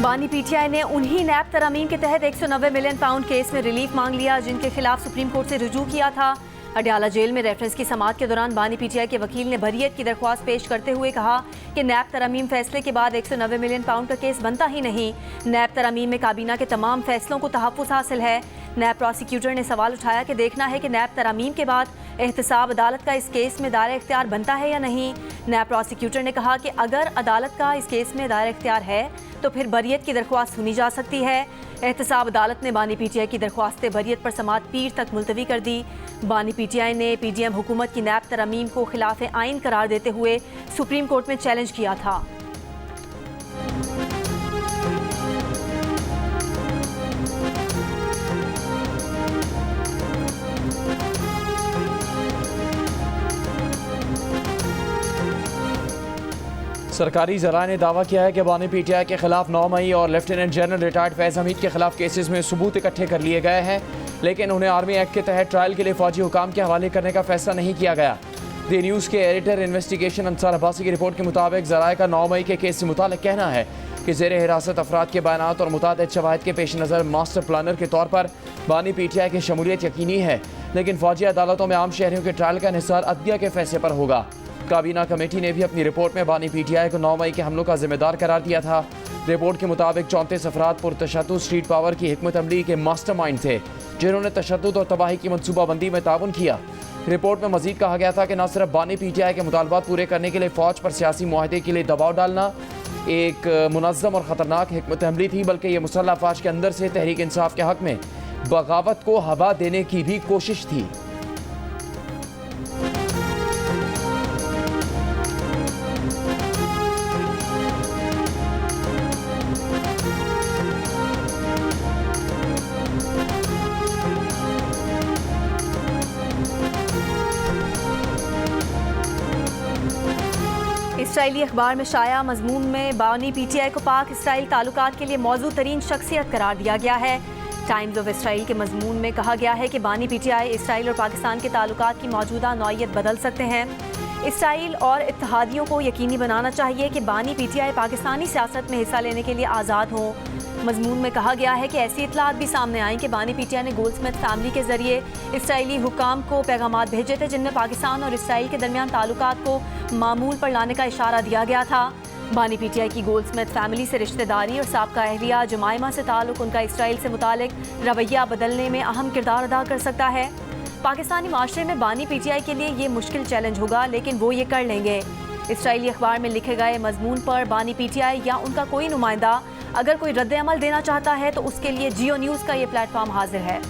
बानी पीटीआई ने उन्हीं नैब तरमीम के तहत 190 मिलियन पाउंड केस में रिलीफ मांग लिया जिनके खिलाफ सुप्रीम कोर्ट से रुजू किया था। अडयाला जेल में रेफरेंस की समाअत के दौरान बानी पीटीआई के वकील ने बरियत की दरख्वास्त पेश करते हुए कहा कि नैब तरमीम फैसले के बाद 190 मिलियन पाउंड का केस बनता ही नहीं। नैब तरमीम में काबीना के तमाम फैसलों को तहफ़्फ़ुज़ हासिल है। नैब प्रोसिक्यूटर ने सवाल उठाया कि देखना है कि नैब तरमीम के बाद एहतसाब अदालत का इस केस में दायरा इख्तियार बनता है या नहीं। नैब प्रोसिक्यूटर ने कहा कि अगर अदालत का इस केस में दायरा इख्तियार है तो फिर बरियत की दरख्वास्त सुनी जा सकती है। एहतसाब अदालत ने बानी पीटीआई की दरख्वास्त बरियत पर समाअत पीर तक मुलतवी कर दी। बानी पीटीआई ने पीडीएम हुकूमत की नैब तरमीम को खिलाफ आइन करार देते हुए सुप्रीम कोर्ट में चैलेंज किया था। सरकारी ज़राए ने दावा किया है कि बानी पीटीआई के खिलाफ 9 मई और लेफ्टिनेंट जनरल रिटायर्ड फैज़ हमीद के खिलाफ केसेस में सबूत इकट्ठे कर लिए गए हैं, लेकिन उन्हें आर्मी एक्ट के तहत ट्रायल के लिए फौजी हुकाम के हवाले करने का फैसला नहीं किया गया। दी न्यूज़ के एडिटर इन्वेस्टिगेशन अंसार अब्बासी की रिपोर्ट के मुताबिक ज़राए का 9 मई के केस से मुताल्लिक़ कहना है कि ज़ेर हिरासत अफराद के बयानात और मुतादिद शवाहिद के पेश नज़र मास्टर प्लानर के तौर पर बानी पीटीआई की शमूलियत यकीनी है, लेकिन फौजी अदालतों में आम शहरियों के ट्रायल का इंहिसार अदलिया के फैसले पर होगा। काबीना कमेटी ने भी अपनी रिपोर्ट में बानी पीटीआई को 9 मई के हमलों का जिम्मेदार करार दिया था। रिपोर्ट के मुताबिक 34 अफराद पुरतशद्दुद स्ट्रीट पावर की हिकमत अमली के मास्टरमाइंड थे जिन्होंने तशद्दुद और तबाही की मनसूबाबंदी में ताउन किया। रिपोर्ट में मजीद कहा गया था कि न सिर्फ बानी पीटीआई के मुतालबात पूरे करने के लिए फ़ौज पर सियासी मुआहदे के लिए दबाव डालना एक मुनज़्ज़म और ख़तरनाक हिकमत अमली थी, बल्कि ये मुसल्लह अफ़वाज के अंदर से तहरीक इंसाफ के हक़ में बगावत को हवा देने की भी कोशिश थी। इसराइली अखबार में शाया मजमून में बानी पीटीआई को पाक इसराइल ताल्लुकात के लिए मौजू तरीन शख्सियत करार दिया गया है। टाइम्स ऑफ इसराइल के मजमून में कहा गया है कि बानी पीटीआई इसराइल और पाकिस्तान के ताल्लुकात की मौजूदा नौइयत बदल सकते हैं। इसराइल और इत्तेहादियों को यकीनी बनाना चाहिए कि बानी पीटीआई पाकिस्तानी सियासत में हिस्सा लेने के लिए आज़ाद हों। मजमून में कहा गया है कि ऐसी इतलात भी सामने आई कि बानी पीटीआई ने गोल्डस्मिथ फैमिली के जरिए इसराइली हुकाम को पैगामात भेजे थे जिनमें पाकिस्तान और इसराइल के दरमियान ताल्लुकात को मामूल पर लाने का इशारा दिया गया था। बानी पीटीआई की गोल्डस्मिथ फैमिली से रिश्तेदारी और साबका अहलिया जुमाइमा से ताल्लुक उनका इसराइल से मुतालिक रवैया बदलने में अहम किरदार अदा कर सकता है। पाकिस्तानी माशरे में बानी पीटीआई के लिए ये मुश्किल चैलेंज होगा, लेकिन वो ये कर लेंगे। इसराइली अखबार में लिखे गए मजमून पर बानी पीटीआई या उनका कोई नुमाइंदा अगर कोई रद्द अमल देना चाहता है तो उसके लिए जियो न्यूज़ का ये प्लेटफॉर्म हाजिर है।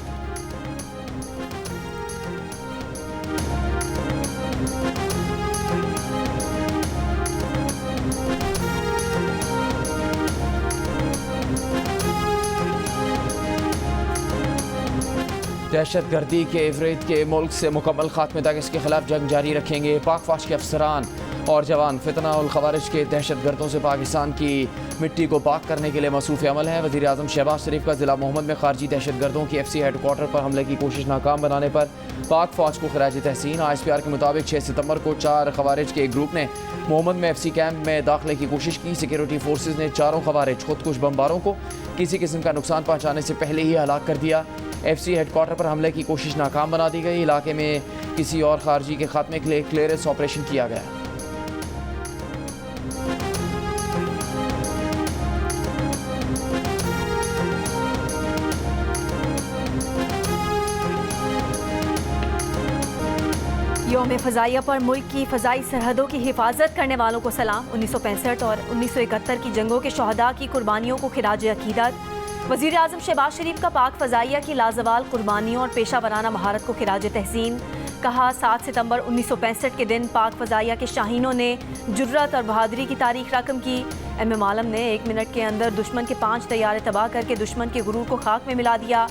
दहशत गर्दी के इवरेत के मुल्क से मुकम्मल खात्मे तक इसके खिलाफ जंग जारी रखेंगे। पाक फौज के अफसरान और जवान फितना और खवारिज के दहशत गर्दों से पाकिस्तान की मिट्टी को पाक करने के लिए मसरूफ़ अमल है। वज़ीर आज़म शहबाज शरीफ का ज़िला मोहम्मद में खारजी दहशत गर्दों की FC हेडक्वार्टर पर हमले की कोशिश नाकाम बनाने पर पाक फौज को खराज तहसीन। ISPR के मुताबिक 6 सितंबर को 4 खवारिज के एक ग्रुप ने मोहम्मद में FC कैंप में दाखिले की कोशिश की। सिक्योरिटी फोर्सेज ने 4 खवारिज खुदकुश बमबारों को किसी किस्म का नुकसान पहुँचाने से पहले ही हलाक कर दिया। FC हेडक्वार्टर पर हमले की कोशिश नाकाम बना दी गई। इलाके में किसी और खारजी के खात्मे के लिए क्लियरेंस ऑपरेशन किया गया। यौम फ़ज़ाइया पर मुल्क की फ़ज़ाई सरहदों की हिफाजत करने वालों को सलाम। 1965 और 1971 की जंगों के शहदा की कुर्बानियों को खिराज अकीदत। वज़ीर आज़म शहबाज शरीफ का पाक फ़ज़ाइया की लाजवाल कुर्बानियों और पेशा वराना महारत को खिराज तहसीन। कहा 7 सितंबर 1965 के दिन पाक फ़ज़ाइया के शाहीनों ने जुर्रत और बहादुरी की तारीख रकम की। MM आलम ने 1 मिनट के अंदर दुश्मन के 5 तैयारे तबाह करके दुश्मन के गुरूर को खाक में मिला दिया।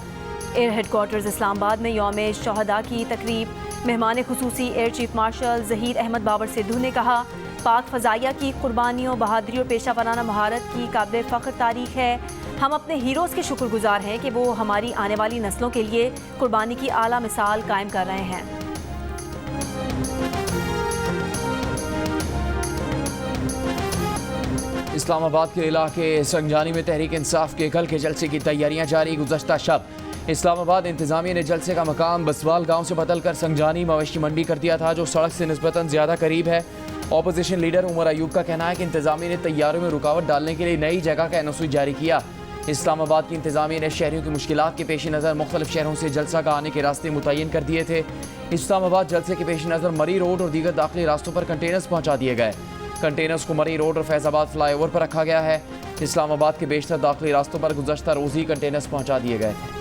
एयर हेडक्वार्टर्स इस्लामाबाद में यौम शहदा की तकरीब मेहमान खुसूसी air chief marshal Zaheer Ahmed Babar Sidhu ने कहा पाक फ़ज़ाइया की कुर्बानियों, बहादुरी और पेशा वराना महारत की काबिल फ़ख्र तारीख है। हम अपने हीरोज़ के शुक्रगुजार हैं कि वो हमारी आने वाली नस्लों के लिए कुर्बानी की आला मिसाल कायम कर रहे हैं। इस्लामाबाद के इलाके संजानी में तहरीक इंसाफ के कल के जलसे की तैयारियां जारी। गुज़श्ता शब इस्लामाबाद इंतजामिया ने जलसे का मकाम बसवाल गांव से बदलकर संजानी मवेशी मंडी कर दिया था, जो सड़क से निस्बतन ज़्यादा करीब है। अपोजिशन लीडर उमर अयूब का कहना है कि इंतजामिया ने तैयारों में रुकावट डालने के लिए नई जगह का एनओसी जारी किया। इस्लामाबाद की इंतजामिया ने शहरियों की मुश्किलात के पेश नज़र मुख्तलिफ शहरों से जलसा का आने के रास्ते मुतय्यन कर दिए थे। इस्लामाबाद जलसे के पेश नज़र मरी रोड और दीगर दाखिली रास्तों पर कंटेनर्स पहुँचा दिए गए। कंटेनर्स को मरी रोड और फैज़ाबाद फ्लाईओवर पर रखा गया है। इस्लामाबाद के बेशतर दाखिली रास्तों पर गुज़श्ता रोज़ ही कंटेनर्स पहुँचा दिए गए थे।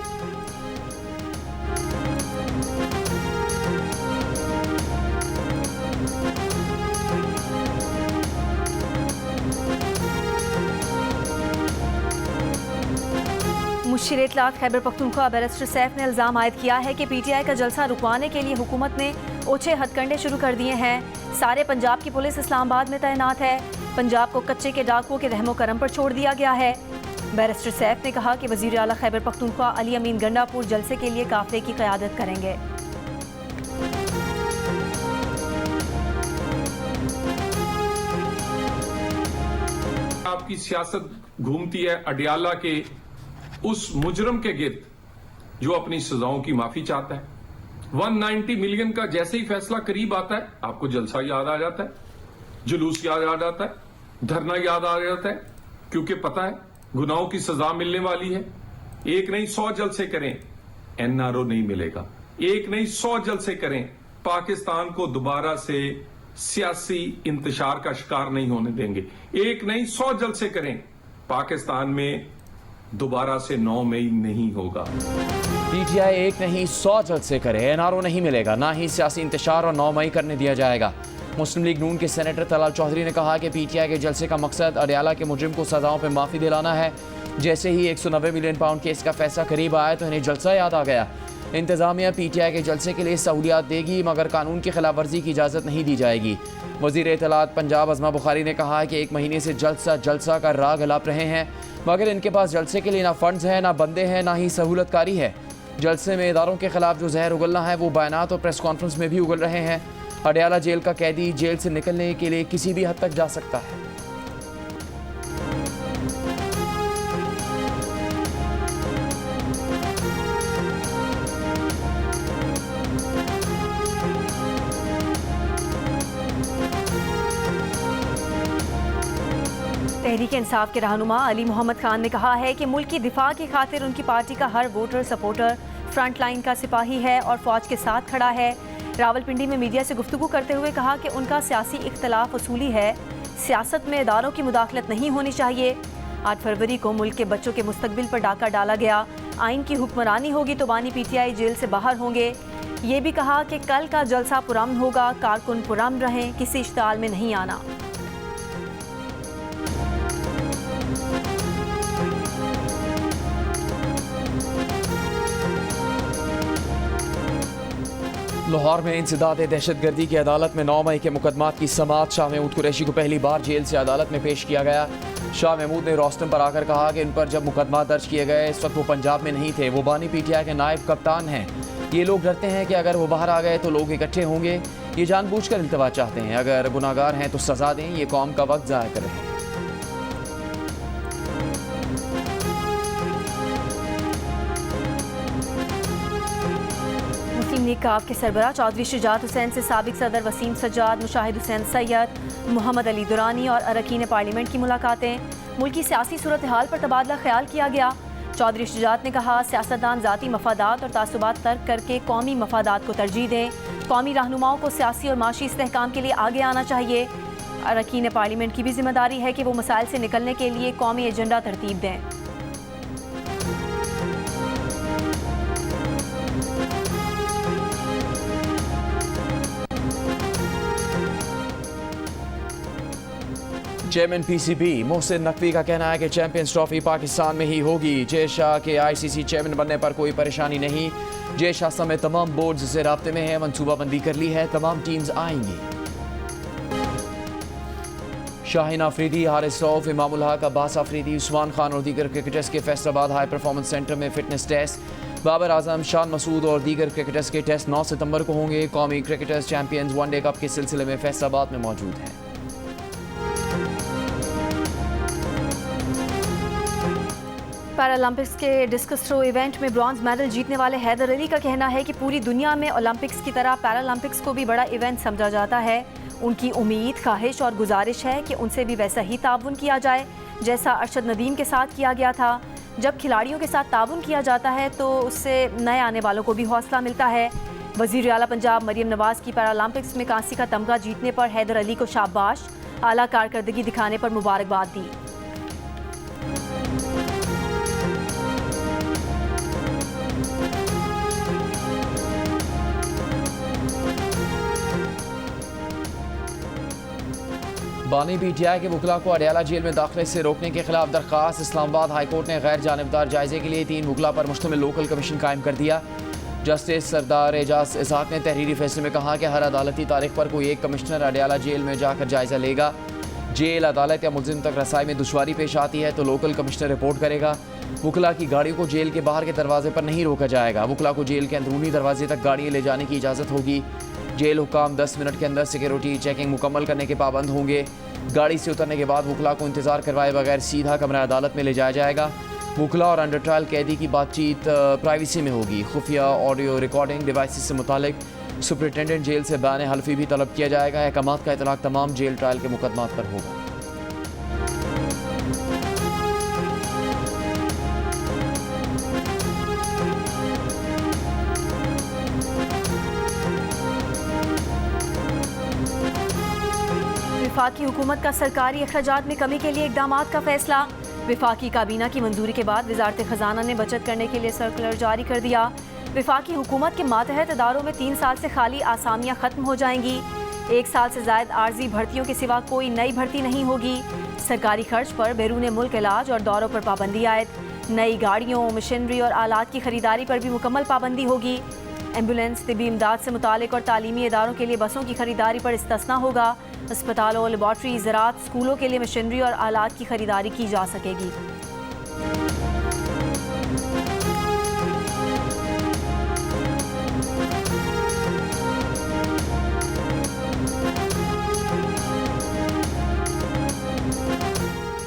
मुशीर इत्तलात खैबर पख्तूनख्वा बैरिस्टर सैफ ने इल्ज़ाम आयद किया है कि पीटीआई का जलसा रुकवाने के लिए हुकूमत ने ओछे हथकंडे शुरू कर दिए हैं। सारे पंजाब की पुलिस इस्लामाबाद में तैनात है। पंजाब को कच्चे के डाकुओं के रहमो करम पर छोड़ दिया गया है। बैरिस्टर सैफ ने कहा कि वज़ीर आला खैबर पख्तूनख्वा अली अमीन गंडापुर जलसे के लिए काफिले की क़यादत करेंगे। आपकी सियासत घूमती है अडियाला के उस मुजरम के गिर्द जो अपनी सजाओं की माफी चाहता है। 190 मिलियन का जैसे ही फैसला करीब आता है, आपको जलसा याद आ जाता है, जुलूस याद आ जाता है, धरना याद आ जाता है, क्योंकि पता है गुनाहों की सजा मिलने वाली है। एक नहीं 100 जलसे करें, एनआरओ नहीं मिलेगा। एक नहीं 100 जलसे करें, पाकिस्तान को दोबारा से सियासी इंतशार का शिकार नहीं होने देंगे। एक नहीं 100 जलसे करें, पाकिस्तान में दोबारा से 9 मई नहीं होगा। पीटीआई एक नहीं 100 जलसे करे, एनआरओ नहीं मिलेगा, ना ही सियासी इंतशार और 9 मई करने दिया जाएगा। मुस्लिम लीग नून के सेनेटर तलाल चौधरी ने कहा कि पीटीआई के जलसे का मकसद अडियाला के मुजरिम को सजाओं पर माफ़ी दिलाना है। जैसे ही 190 मिलियन पाउंड केस का फैसला करीब आया तो इन्हें जलसा याद आ गया। इंतजामिया पीटीआई के जलसे के लिए सहूलियात देगी, मगर कानून की खिलाफ वर्जी की इजाज़त नहीं दी जाएगी। वज़ीर इत्तलात पंजाब अज़मा बुखारी ने कहा कि 1 महीने से जलसा का राग अलाप रहे हैं, मगर इनके पास जलसे के लिए ना फंड्स हैं, ना बंदे हैं, ना ही सहूलतकारी है। जलसे में इदारों के खिलाफ जो जहर उगलना है वो बयानात और प्रेस कॉन्फ्रेंस में भी उगल रहे हैं। अडियाला जेल का कैदी जेल से निकलने के लिए किसी भी हद तक जा सकता है। तहरीक इंसाफ के रहनुमा अली मोहम्मद खान ने कहा है कि मुल्क की दिफा की खातिर उनकी पार्टी का हर वोटर सपोर्टर फ्रंट लाइन का सिपाही है और फौज के साथ खड़ा है। रावलपिंडी में मीडिया से गुफ्तगू करते हुए कहा कि उनका सियासी इख्तलाफ उसूली है, सियासत में इदारों की मुदाखलत नहीं होनी चाहिए। 8 फरवरी को मुल्क के बच्चों के मुस्तकबिल पर डाका डाला गया। आइन की हुक्मरानी होगी तो बानी पीटीआई जेल से बाहर होंगे। ये भी कहा कि कल का जलसा पुरअमन होगा, कारकुन पुरअमन रहें, किसी इश्ताल में नहीं आना। लाहौर में इंसदाद दहशतगर्दी की अदालत में 9 मई के मुकदमात की समाअत। शाह महमूद कुरैशी को पहली बार जेल से अदालत में पेश किया गया। शाह महमूद ने रोस्टम पर आकर कहा कि इन पर जब मुकदमा दर्ज किए गए इस वक्त वो पंजाब में नहीं थे, वो बानी पीटीआई के नायब कप्तान हैं। ये लोग डरते हैं कि अगर वो बाहर आ गए तो लोग इकट्ठे होंगे, ये जानबूझकर इल्तवा चाहते हैं। अगर गुनाहगार हैं तो सजा दें, ये कौम का वक्त ज़ाया कर रहे हैं। मुस्लिम लीग काफ के सरबराह चौधरी शुजात हुसैन से साबिक सदर वसीम सज्जाद, मुशाहिद हुसैन सैयद, मोहम्मद अली दुरानी और अरकान पार्लियामेंट की मुलाकातें। मुल्की सियासी सूरत हाल पर तबादला ख्याल किया गया। चौधरी शुजात ने कहा सियासतदान ज़ाती मफादात और तासुबात तर्क करके कौमी मफादात को तरजीह दें। कौमी रहनुमाओं को सियासी और माशी इस्तेहकाम के लिए आगे आना चाहिए। अरकान पार्लियामेंट की भी जिम्मेदारी है कि वो मसाइल से निकलने के लिए कौमी एजेंडा तरतीब दें। चेयरमैन पीसीबी मोहसिन नकवी का कहना है कि चैंपियंस ट्रॉफी पाकिस्तान में ही होगी। जय शाह के आईसीसी चेयरमैन बनने पर कोई परेशानी नहीं। जय शाह समेत तमाम बोर्ड्स से राब्ते में है, मनसूबाबंदी कर ली है, तमाम टीम्स आएंगी। शाहीन आफरीदी, हारिस रऊफ, इमामुल हक, अब्बास आफरीदी, उस्मान खान और दीगर क्रिकेटर्स के फैसलाबाद हाई परफॉर्मेंस सेंटर में फिटनेस टेस्ट। बाबर आजम, शान मसूद और दीगर क्रिकेटर्स के टेस्ट 9 सितंबर को होंगे। कौमी क्रिकेटर्स चैंपियंस वनडे कप के सिलसिले में फैसलाबाद में मौजूद हैं। पैरालंपिक्स के डिस्कस थ्रो इवेंट में ब्रॉन्ज मेडल जीतने वाले हैदर अली का कहना है कि पूरी दुनिया में ओलंपिक्स की तरह पैरालंपिक्स को भी बड़ा इवेंट समझा जाता है। उनकी उम्मीद, ख्वाहिश और गुजारिश है कि उनसे भी वैसा ही ताउन किया जाए जैसा अरशद नदीम के साथ किया गया था। जब खिलाड़ियों के साथ ताउन किया जाता है तो उससे नए आने वालों को भी हौसला मिलता है। वज़ीर आला पंजाब मरियम नवाज़ की पैरालंपिक्स में कांसी का तमगा जीतने पर हैदर अली को शाबाश, आला कारकर्दगी दिखाने पर मुबारकबाद दी। बानी पीटीआई के वकला को अडयाला जेल में दाखिले से रोकने के खिलाफ दरख्वास्त। इस्लामाबाद हाई कोर्ट ने गैर जानिबदार जायजे के लिए 3 वकला पर मुश्तमिल लोकल कमीशन कायम कर दिया। जस्टिस सरदार एजाज इसहाक ने तहरीरी फैसले में कहा कि हर अदालती तारीख पर कोई एक कमिश्नर अडयाला जेल में जाकर जायजा लेगा। जेल, अदालत या मुलजिम तक रसाई में दुश्वारी पेश आती है तो लोकल कमिश्नर रिपोर्ट करेगा। वकला की गाड़ियों को जेल के बाहर के दरवाजे पर नहीं रोका जाएगा। वकला को जेल के अंदरूनी दरवाजे तक गाड़ियाँ ले जाने की इजाज़त होगी। जेल हुकाम 10 मिनट के अंदर सिक्योरिटी चेकिंग मुकम्मल करने के पाबंद होंगे। गाड़ी से उतरने के बाद वकला को इंतज़ार करवाए बगैर सीधा कमरा अदालत में ले जाया जाएगा। वकला और अंडर ट्रायल कैदी की बातचीत प्राइवेसी में होगी। खुफिया ऑडियो रिकॉर्डिंग डिवाइस से मुतालिक सुपरिटेंडेंट जेल से बयान हल्फी भी तलब किया जाएगा। अहकामात का इतलाक तमाम जेल ट्रायल के मुकदमात पर होगा। वफाकी हुकूमत का सरकारी अखराजात में कमी के लिए इक़दामात का फैसला। वफाकी काबीना की मंजूरी के बाद वज़ारत ख़जाना ने बचत करने के लिए सर्कुलर जारी कर दिया। वफाकी हुकूमत के मातहत इदारों में 3 साल से खाली आसामियाँ ख़त्म हो जाएंगी। 1 साल से ज़ायद आर्जी भर्तियों के सिवा कोई नई भर्ती नहीं होगी। सरकारी खर्च पर बैरून मुल्क इलाज और दौरों पर पाबंदी आयद। नई गाड़ियों, मशीनरी और आलात की खरीदारी पर भी मुकम्मल पाबंदी होगी। एम्बुलेंस, तिबी इमदाद से मुतालिक और तालीमी इदारों के लिए बसों की खरीदारी पर इस्तिस्ना होगा। अस्पतालों, लेबॉर्ट्री, ज़राअत, स्कूलों के लिए मशीनरी और आलात की खरीदारी की जा सकेगी।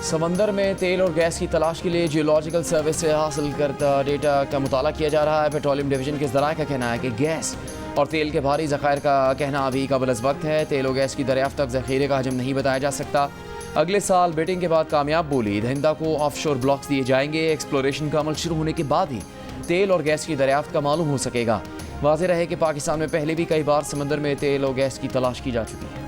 समंदर में तेल और गैस की तलाश के लिए जियोलॉजिकल सर्विस से हासिल करता डेटा का मुताला किया जा रहा है। पेट्रोलियम डिवीजन के ज़राए का कहना है कि गैस और तेल के भारी ज़खायर का कहना अभी कबल अज़ वक्त है। तेल और गैस की दरियाफ्त तक ज़ख़ीरे का हजम नहीं बताया जा सकता। अगले साल बिडिंग के बाद कामयाब बोली हिंदा को ऑफशोर ब्लॉक्स दिए जाएंगे। एक्सप्लोरेशन का अमल शुरू होने के बाद ही तेल और गैस की दरियाफ्त का मालूम हो सकेगा। वाज़ेह रहे कि पाकिस्तान में पहले भी कई बार समंदर में तेल और गैस की तलाश की जा चुकी है।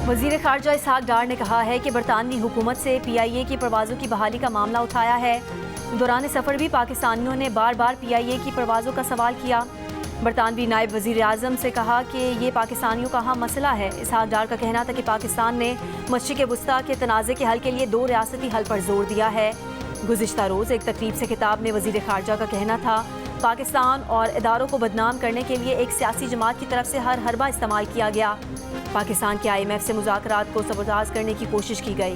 वज़ीर ख़ारजा इसहाक डार ने कहा है कि बरतानवी हुकूमत से PIA की परवाज़ों की बहाली का मामला उठाया है। दौरान सफ़र भी पाकिस्तानियों ने बार बार PIA की परवाज़ों का सवाल किया। बरतानवी नायब वज़ीर आज़म से कहा कि ये पाकिस्तानियों का अहम मसला है। इसहाक डार का कहना था कि पाकिस्तान ने मशरिक़ वुस्ता के तनाज़े के हल के लिए 2 रियासती हल पर जोर दिया है। गुज़िश्ता रोज़ एक तकरीब से खिताब में वज़ीर ख़ारजा का कहना था पाकिस्तान और इदारों को बदनाम करने के लिए एक सियासी जमात की तरफ से हर हरबा इस्तेमाल किया गया। पाकिस्तान के IMF से मुज़ाकरात को सबोताज करने की कोशिश की गई।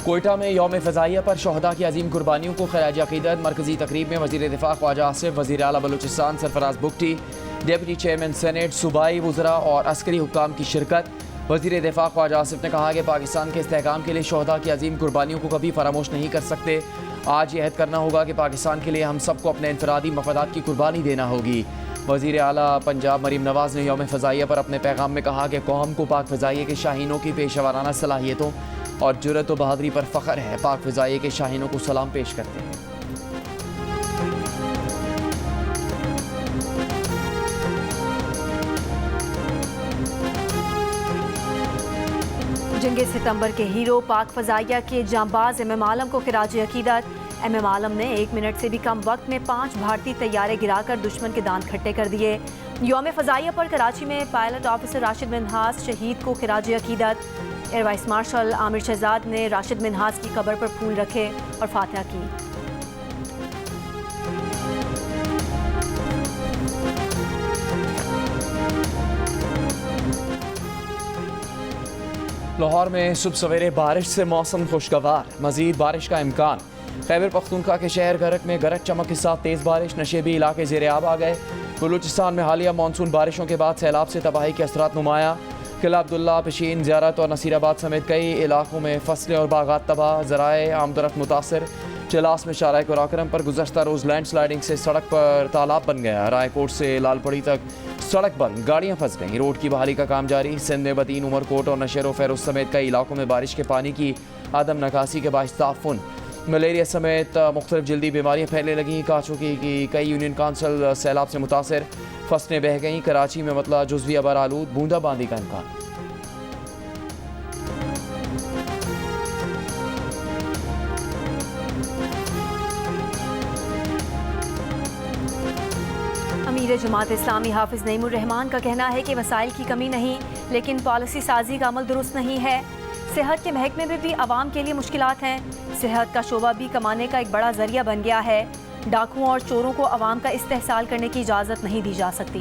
कोयटा में यौम फ़ज़ाइया पर शहदा की अजीम कुर्बानियों को खराज अक़ीदत। मरकज़ी तकरीब में वज़ीर दिफ़ा ख्वाजा आसिफ, वज़ीर आला Balochistan Sarfaraz Bugti, deputy chairman senate, सूबाई वज़रा और अस्करी हुक्काम की शिरकत। वज़ीर दिफ़ा ख्वाजा आसिफ ने कहा कि पाकिस्तान के इस्तेहकाम के लिए शहदा की अजीम कुर्बानियों को कभी फरामोश नहीं कर सकते। आज यह अहद करना होगा कि पाकिस्तान के लिए हम सबको अपने इनफरादी मफादात की कुर्बानी देना होगी। वज़ीर आला पंजाब मरीम नवाज़ ने यौम फ़ज़ाइया पर अपने पैगाम में कहा कि कौम को पाक फ़ज़ाइया के शाहीनों की पेशेवराना सलाहियतों और जुर्रत व बहादुरी पर फ़ख्र है। पाक फ़ज़ाइया के शाहीनों को सलाम पेश करते हैं। जंगे सितंबर के हीरो पाक फ़ज़ाइया के जांबाज MM आलम को खिराज अक़ीदत। MM आलम ने 1 मिनट से भी कम वक्त में 5 भारतीय तैयारे गिराकर दुश्मन के दांत खट्टे कर दिए। यौम फ़ज़ाइया पर कराची में पायलट ऑफिसर राशिद मिन्हास शहीद को खिराज अक़ीदत। Air vice marshal Amir Shahzad ने राशिद मिन्हास की कब्र पर फूल रखे और फातिहा की। लाहौर में सुबह सवेरे बारिश से मौसम खुशगवार, मजीद बारिश का इम्कान। खैबर पख्तूनख्वा के शहर गरक में गरज चमक के साथ तेज़ बारिश, नशेबी इलाके ज़ेरे आब आ गए। बलूचिस्तान में हालिया मानसून बारिशों के बाद सैलाब से तबाही के असरात नुमाया। किला अब्दुल्ला, पिशीन, ज़ियारत और नसीराबाद समेत कई इलाकों में फसलें और बागात तबाह, ज़राए आमदरख्त मुतासर। चलास में शाहराह कुराकरम पर गुज़श्ता रोज़ लैंड स्लाइडिंग से सड़क पर तालाब बन गया। रायकोट से लालपड़ी तक सड़क बंद, गाड़ियाँ फंस गईं। रोड की बहाली का काम जारी। सिंध में बतीन, उमरकोट और नशेरो फेरोज समेत कई इलाकों में बारिश के पानी की आदम नकासी के बाइस ताफुन। मलेरिया समेत मुख्तलिफ जल्दी बीमारियाँ फैलने लगीं। काचू की कई यूनियन काउंसिल सैलाब से मुतासर, फसलें बह गईं। कराची में मतला जुज़वी अबर आलूद, बूंदाबांदी का इम्कान। अमीर जमात इस्लामी हाफिज़ नईमुर रहमान का कहना है कि वसाइल की कमी नहीं, लेकिन पॉलिसी साजी का अमल दुरुस्त नहीं है। सेहत के महकमे में भी आवाम के लिए मुश्किलात हैं। सेहत का शोबा भी कमाने का एक बड़ा जरिया बन गया है। डाकुओं और चोरों को आवाम का इस्तेहसाल करने की इजाज़त नहीं दी जा सकती।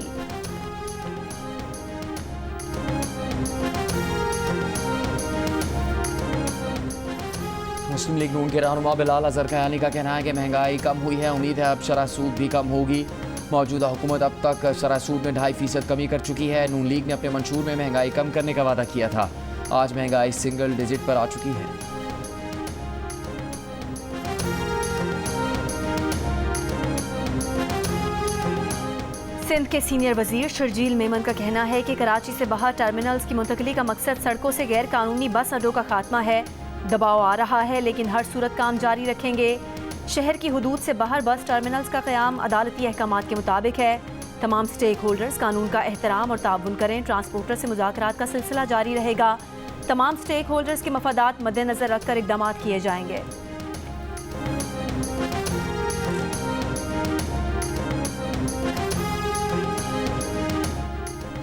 मुस्लिम लीग नून के रहनुमा बिलाल अजहर कयानी का कहना है कि महंगाई कम हुई है, उम्मीद है अब शरह सूद भी कम होगी। मौजूदा हुकूमत अब तक शरह सूद में 2.5% कमी कर चुकी है। नून लीग ने अपने मंशूर में महंगाई कम करने का वादा किया था। आज महंगाई सिंगल डिजिट पर आ चुकी है। सिंध के सीनियर वजीर शर्जील मेमन का कहना है कि कराची से बाहर टर्मिनल्स की मुंतकली का मकसद सड़कों से गैर कानूनी बस अड्डों का खात्मा है। दबाव आ रहा है, लेकिन हर सूरत काम जारी रखेंगे। शहर की हुदूद से बाहर बस टर्मिनल्स का क़याम अदालती अहकामात के मुताबिक है। तमाम स्टेक होल्डर्स कानून का एहतराम और ताउन करें। ट्रांसपोर्टर से मुज़ाकरात का सिलसिला जारी रहेगा। तमाम स्टेक होल्डर्स के मफादात मद्देनजर रखकर इक़दाम किए जाएंगे।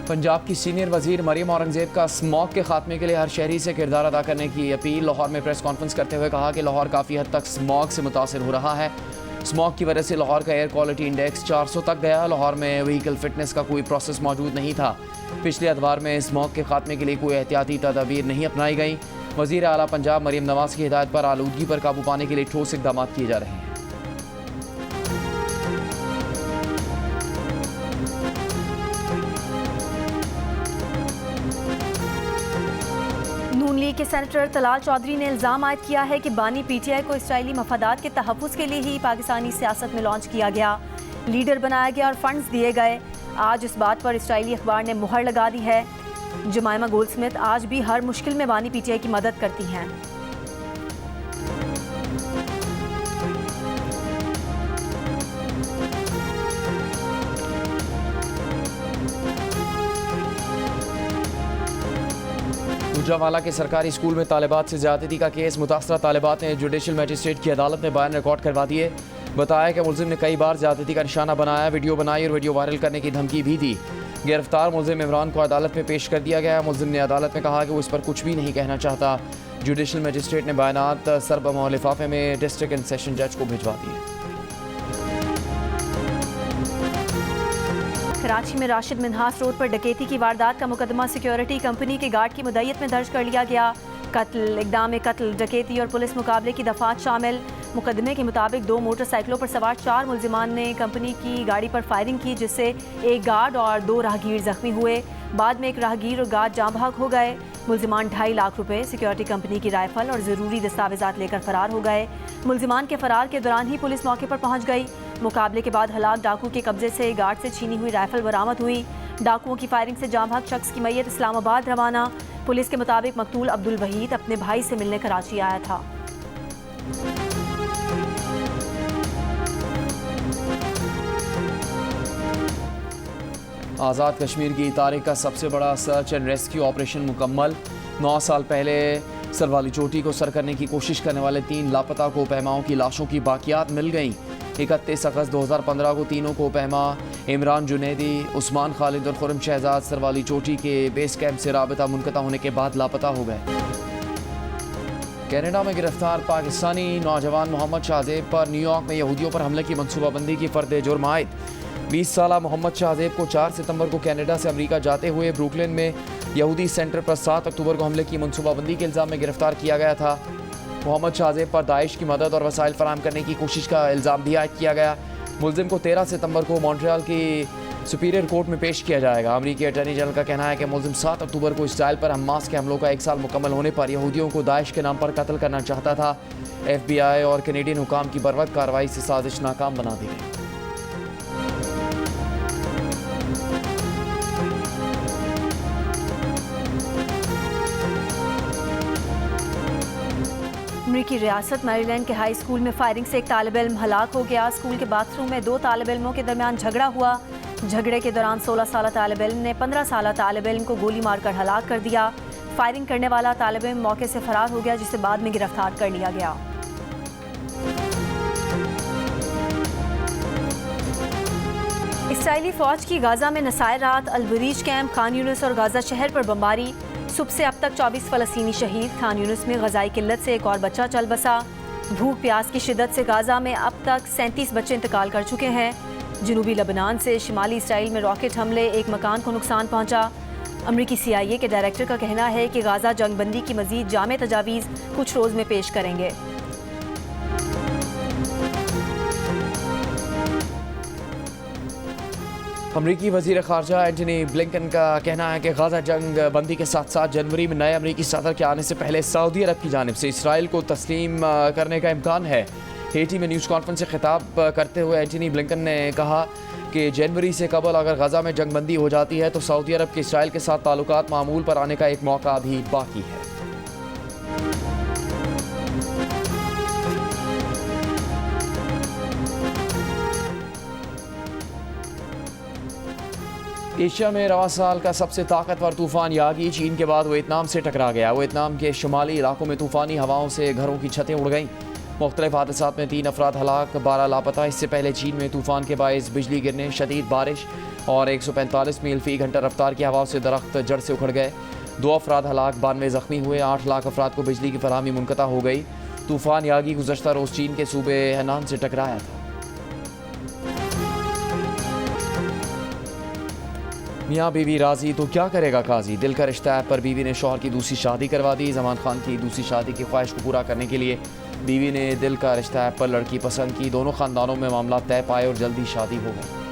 पंजाब की सीनियर वजीर मरियम औरंगजेब का स्मॉग के खात्मे के लिए हर शहरी से किरदार अदा करने की अपील। लाहौर में प्रेस कॉन्फ्रेंस करते हुए कहा कि लाहौर काफ़ी हद तक स्मॉग से मुतासर हो रहा है। स्मॉग की वजह से लाहौर का एयर क्वालिटी इंडेक्स 400 तक गया। लाहौर में व्हीकल फिटनेस का कोई प्रोसेस मौजूद नहीं था। पिछले अदवार में स्मॉग के खात्मे के लिए कोई एहतियाती तदाबीर नहीं अपनाई गई। वज़ीर आला पंजाब मरियम नवाज़ की हिदायत पर आलूदगी पर काबू पाने के लिए ठोस इक़दाम किए जा रहे हैं। नून लीग के सेनेटर तलाल चौधरी ने इल्ज़ाम आयद किया है कि बानी पीटीआई को इसराइली मफादात के तहफ़्फ़ुज़ के लिए ही पाकिस्तानी सियासत में लॉन्च किया गया, लीडर बनाया गया और फंड्स दिए गए। आज इस बात पर इसराइली अखबार ने मुहर लगा दी है। जमाइमा गोल्डस्मिथ आज भी हर मुश्किल में बानी पीटीआई की मदद करती हैं। गुजरांवाला के सरकारी स्कूल में तालिबात से ज्यादती का केस। मुतासरा तालिबात ने जुडिशल मजिस्ट्रेट की अदालत में बयान रिकॉर्ड करवा दिए। बताया कि मुलजिम ने कई बार ज्यादती का निशाना बनाया, वीडियो बनाई और वीडियो वायरल करने की धमकी भी दी। गिरफ्तार मुलजिम इमरान को अदालत में पेश कर दिया गया। मुलजिम ने अदालत में कहा कि वो इस पर कुछ भी नहीं कहना चाहता। जुडिशल मजिस्ट्रेट ने बयानात सरबम और लिफाफे में डिस्ट्रिक्ट एंड सेशन जज को भिजवा दिए। कराची में राशिद मिन्हास रोड पर डकैती की वारदात का मुकदमा सिक्योरिटी कंपनी के गार्ड की मुद्दत में दर्ज कर लिया गया। कत्ल, इक़दाम कत्ल, डकैती और पुलिस मुकाबले की दफात शामिल। मुकदमे के मुताबिक 2 मोटरसाइकिलों पर सवार 4 मुलजिमान ने कंपनी की गाड़ी पर फायरिंग की, जिससे एक गार्ड और 2 राहगीर जख्मी हुए। बाद में एक राहगीर और गार्ड जाँ भाग हो गए। मुलजिमान 2.5 लाख रुपए, सिक्योरिटी कंपनी की राइफल और ज़रूरी दस्तावेजात लेकर फरार हो गए। मुलजिमान के फरार के दौरान ही पुलिस मौके पर पहुंच गई। मुकाबले के बाद हलाक डाकू के कब्जे से गार्ड से छीनी हुई राइफल बरामद हुई। डाकुओं की फायरिंग से जाँ भाग शख्स की मैयत इस्लामाबाद रवाना। पुलिस के मुताबिक मकतूल अब्दुल वहीद अपने भाई से मिलने कराची आया था। आज़ाद कश्मीर की तारीख का सबसे बड़ा सर्च एंड रेस्क्यू ऑपरेशन मुकम्मल। 9 साल पहले सरवाली चोटी को सर करने की कोशिश करने वाले 3 लापता कोपहमाओं की लाशों की बाकियात मिल गईं। 31 अगस्त 2015 को तीनों कोपहमा इमरान जुनैदी, उस्मान खालिद और खुरम शहजाद सरवाली चोटी के बेस कैंप से राबता मुनक़ता होने के बाद लापता हो गए। कनाडा में गिरफ्तार पाकिस्तानी नौजवान मोहम्मद शाहजेब पर न्यूयॉर्क में यहूदियों पर हमले की मनसूबाबंदी की फर्द जुर्म आयद। 20 साला मोहम्मद शाहजेब को 4 सितंबर को कनाडा से अमेरिका जाते हुए ब्रुकलिन में यहूदी सेंटर पर 7 अक्टूबर को हमले की मनसूबाबंदी के इल्ज़ाम में गिरफ्तार किया गया था। मोहम्मद शाहजेब पर दाइश की मदद और वसाइल फराहम करने की कोशिश का इल्ज़ाम भी आयद किया गया। मुलजिम को 13 सितंबर को मॉन्ट्रियल की सुपीरियर कोर्ट में पेश किया जाएगा। अमेरिकी अटॉर्नी जनरल का कहना है कि मुलजिम 7 अक्टूबर को इसराइल पर हमास के हमलों का 1 साल मुकम्मल होने पर यहूदियों को दाइश के नाम पर कत्ल करना चाहता था। FBI और कैनेडियन हुकाम की बरवक्त कार्रवाई से साजिश नाकाम बना दी गई। अमेरिकी रियासत मैरीलैंड के हाई स्कूल में फायरिंग से एक तालिब इल्म हलाक हो गया। स्कूल के बाथरूम में 2 तालिब इल्मों के दरमियान झगड़ा हुआ। झगड़े के दौरान 16 साल तालिब इल्म ने 15 साल तालिब इल्म को गोली मारकर हलाक कर दिया। फायरिंग करने वाला तालिब इल्म मौके से फरार हो गया, जिसे बाद में गिरफ्तार कर लिया गया। इसराइली फौज की गाजा में नसायर रात अल-बरीज कैंप, खान यूनिस और गाजा शहर पर बमबारी। सुबह से अब तक 24 फ़लस्तीनी शहीद। खान यूनिस में ग़ज़ाई किल्लत से एक और बच्चा चल बसा। भूख प्यास की शिद्दत से गाजा में अब तक 37 बच्चे इंतकाल कर चुके हैं। जनूबी लबनान से शिमाली इसराइल में रॉकेट हमले, एक मकान को नुकसान पहुंचा। अमरीकी CIA के डायरेक्टर का कहना है कि गाजा जंगबंदी की मज़ीद जामे तजावीज़ कुछ रोज़ में पेश करेंगे। अमरीकी वज़ीर ख़ारजा एंटनी ब्लिंकन का कहना है कि गाज़ा जंग बंदी के साथ साथ जनवरी में नए अमरीकी सदर के आने से पहले सऊदी अरब की जानिब से इसराइल को तस्लीम करने का इम्कान है। हेटी में न्यूज़ कॉन्फ्रेंस से खिताब करते हुए एंटनी ब्लिंकन ने कहा कि जनवरी से कबल अगर गाज़ा में जंग बंदी हो जाती है तो सऊदी अरब के इसराइल के साथ ताल्लुकात मामूल पर आने का एक मौका भी बाकी है। एशिया में रवा साल का सबसे ताकतवर तूफान यागी चीन के बाद वियतनाम से टकरा गया। वियतनाम के शुमाली इलाकों में तूफानी हवाओं से घरों की छतें उड़ गईं। मुख्तलिफ हादसात में 3 अफराद हलाक, 12 लापता। इससे पहले चीन में तूफान के बायस बिजली गिरने, शदीद बारिश और 145 मील फी घंटा रफ्तार की हवाओं से दरख्त जड़ से उखड़ गए। 2 अफराद हलाक, 92 जख्मी हुए। 8 लाख अफराद को बिजली की फराहमी मुनक़ता हो गई। तूफान यागी गुज़श्ता रोज़ चीन के सूबे हेनान से टकराया था। मियाँ बीवी राजी तो क्या करेगा काजी। दिल का रिश्ता ऐप पर बीवी ने शौहर की दूसरी शादी करवा दी। सलमान खान की दूसरी शादी की ख्वाहिश को पूरा करने के लिए बीवी ने दिल का रिश्ता ऐप पर लड़की पसंद की। दोनों ख़ानदानों में मामला तय पाए और जल्दी शादी हो गई।